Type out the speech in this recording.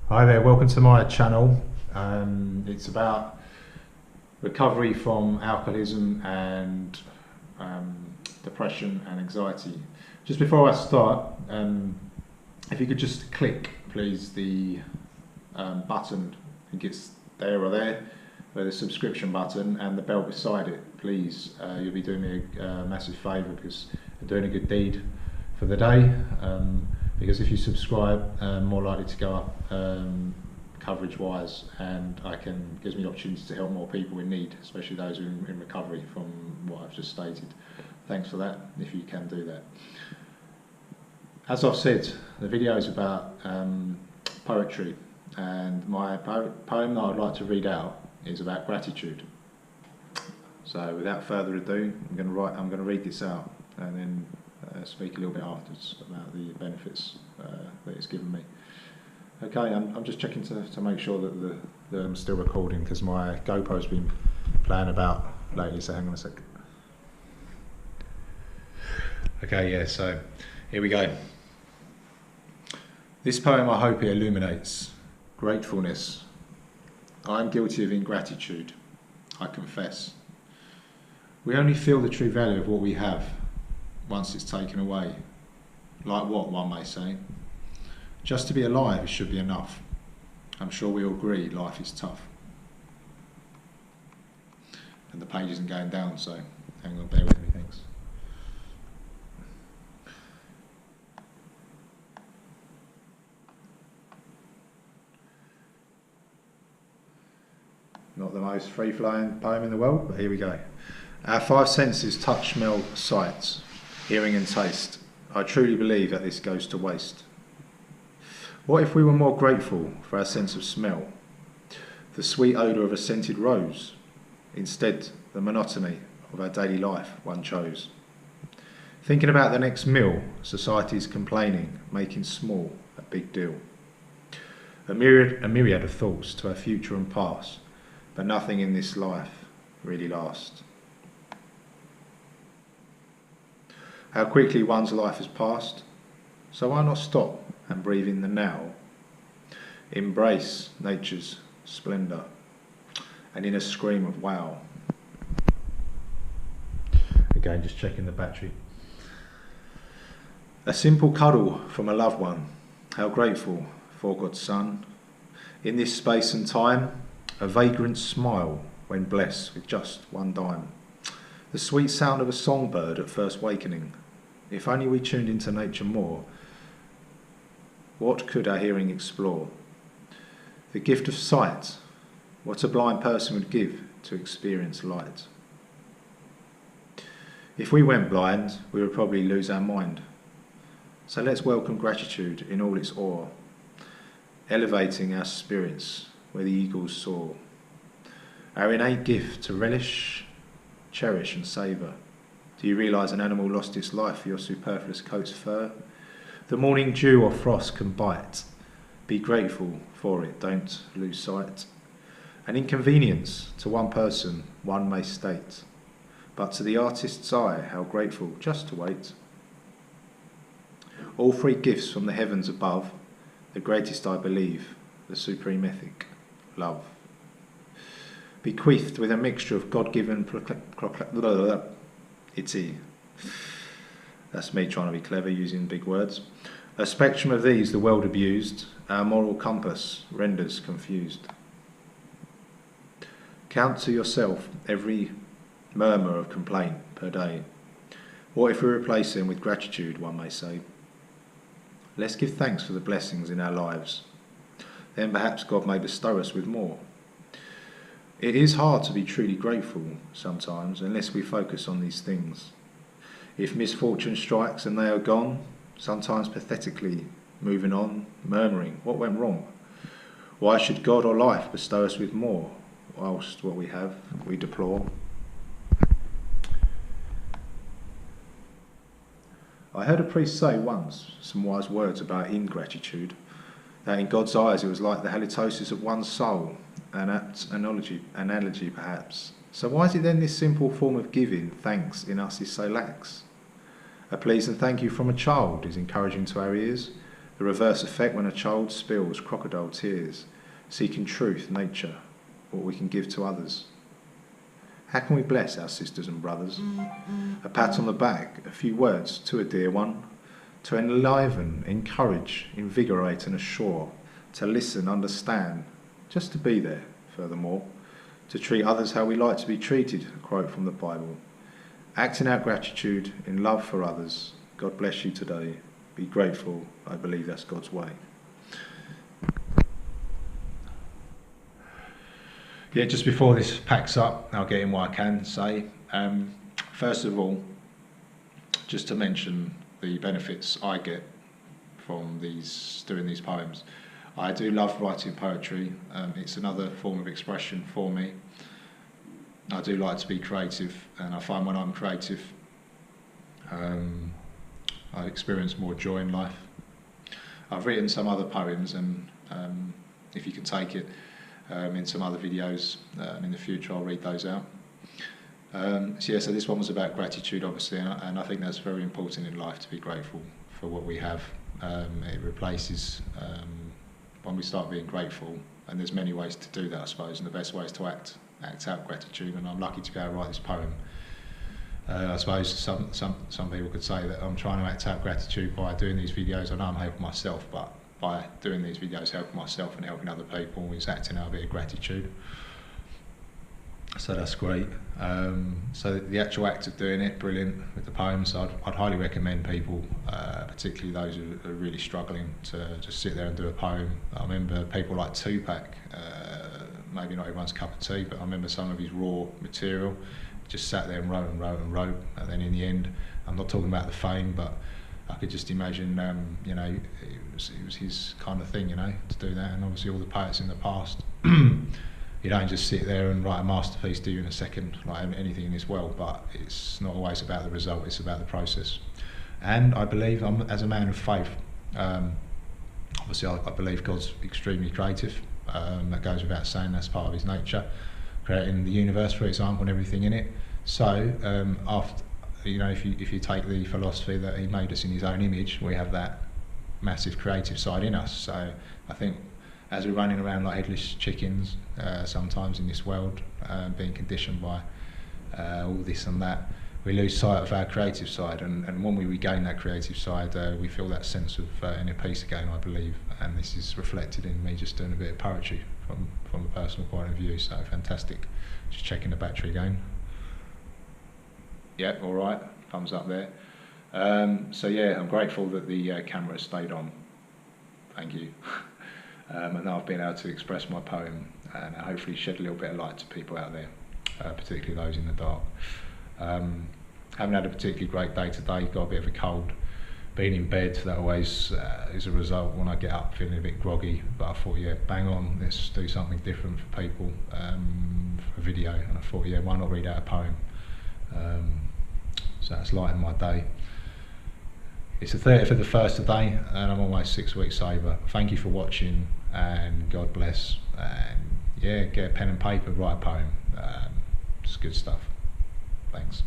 Hi there, welcome to my channel. It's about recovery from alcoholism and depression and anxiety. Just before I start, if you could just click, please, the button, I think it's there or there, the subscription button, and the bell beside it, please. You'll be doing me a massive favour because you're doing a good deed for the day. Because if you subscribe, more likely to go up coverage wise, and gives me the opportunity to help more people in need, especially those who are in recovery from what I've just stated. Thanks for that, if you can do that. As I've said, the video is about poetry, and my poem that I'd like to read out is about gratitude. So without further ado, I'm going to read this out and then speak a little bit afterwards about the benefits that it's given me. Okay, I'm just checking to make sure that I'm still recording, because my GoPro's been playing about lately, so hang on a sec. Okay, yeah, so here we go. This poem, I hope it illuminates gratefulness. I am guilty of ingratitude, I confess. We only feel the true value of what we have once it's taken away. Like what, one may say. Just to be alive, it should be enough. I'm sure we all agree life is tough. And the page isn't going down, so hang on, bear with me, thanks. Not the most free-flowing poem in the world, but here we go. Our five senses, touch, smell, sight, hearing and taste. I truly believe that this goes to waste. What if we were more grateful for our sense of smell? The sweet odour of a scented rose. Instead, the monotony of our daily life one chose. Thinking about the next meal, society's complaining, making small a big deal. A myriad of thoughts to our future and past, but nothing in this life really lasts. How quickly one's life has passed, so why not stop and breathe in the now? Embrace nature's splendour, and in a scream of wow. Again, just checking the battery. A simple cuddle from a loved one, how grateful for God's Son. In this space and time, a vagrant smile when blessed with just one dime. The sweet sound of a songbird at first wakening. If only we tuned into nature more, what could our hearing explore? The gift of sight, what a blind person would give to experience light. If we went blind, we would probably lose our mind. So let's welcome gratitude in all its awe, elevating our spirits where the eagles soar. Our innate gift to relish, cherish and savour. Do you realise an animal lost its life for your superfluous coat's fur? The morning dew or frost can bite. Be grateful for it, don't lose sight. An inconvenience to one person, one may state, but to the artist's eye, how grateful just to wait. All three gifts from the heavens above, the greatest I believe, the supreme ethic, love. Bequeathed with a mixture of God-given that's me trying to be clever using big words. A spectrum of these the world abused, our moral compass renders confused. Count to yourself every murmur of complaint per day. What if we replace them with gratitude, one may say? Let's give thanks for the blessings in our lives. Then perhaps God may bestow us with more. It is hard to be truly grateful sometimes unless we focus on these things. If misfortune strikes and they are gone, sometimes pathetically moving on, murmuring, what went wrong? Why should God or life bestow us with more, whilst what we have we deplore? I heard a priest say once some wise words about ingratitude, that in God's eyes it was like the halitosis of one's soul, an apt analogy perhaps. So why is it then this simple form of giving thanks in us is so lax? A please and thank you from a child is encouraging to our ears, The reverse effect when a child spills crocodile tears, seeking truth, nature, what we can give to others. How can we bless our sisters and brothers? A pat on the back, a few words to a dear one, to enliven, encourage, invigorate and assure, to listen, understand, just to be there, furthermore, to treat others how we like to be treated, a quote from the Bible. Acting out gratitude in love for others. God bless you today. Be grateful. I believe that's God's way. Yeah, just before this packs up, I'll get in what I can say. First of all, just to mention the benefits I get from doing these poems. I do love writing poetry. It's another form of expression for me. I do like to be creative, and I find when I'm creative, I experience more joy in life. I've written some other poems, and if you can take it, in some other videos in the future, I'll read those out. So this one was about gratitude, obviously, and I think that's very important in life, to be grateful for what we have. It replaces when we start being grateful, and there's many ways to do that, I suppose, and the best way is to act out gratitude. And I'm lucky to be able to write this poem. I suppose some people could say that I'm trying to act out gratitude by doing these videos. I know I'm helping myself, but by doing these videos, helping myself and helping other people is acting out a bit of gratitude. So that's great. So the actual act of doing it, brilliant with the poems. I'd highly recommend people, particularly those who are really struggling, to just sit there and do a poem. I remember people like Tupac, maybe not everyone's cup of tea, but I remember some of his raw material, just sat there and wrote and wrote and wrote, and then in the end, I'm not talking about the fame, but I could just imagine, it was his kind of thing, to do that. And obviously all the poets in the past, you don't just sit there and write a masterpiece, do you, in a second, like anything in this world, but it's not always about the result, it's about the process. And I believe, as a man of faith, obviously I believe God's extremely creative. That goes without saying, that's part of his nature, creating the universe, for example, and everything in it. So after, if you take the philosophy that he made us in his own image, we have that massive creative side in us. So I think as we're running around like headless chickens sometimes in this world, being conditioned by all this and that, we lose sight of our creative side, and when we regain that creative side, we feel that sense of inner peace again, I believe. And this is reflected in me just doing a bit of poetry from a personal point of view. So fantastic. Just checking the battery again. Yeah, all right, thumbs up there. So yeah, I'm grateful that the camera stayed on. Thank you. And now I've been able to express my poem and hopefully shed a little bit of light to people out there, particularly those in the dark. Haven't had a particularly great day today, got a bit of a cold. Being in bed, that always is a result when I get up feeling a bit groggy, but I thought, yeah, bang on, let's do something different for people, for a video, and I thought, yeah, why not read out a poem? So that's lightened my day. It's the 30th of the 1st today, and I'm almost 6 weeks sober. Thank you for watching, and God bless, and yeah, get a pen and paper, write a poem. It's good stuff. Thanks.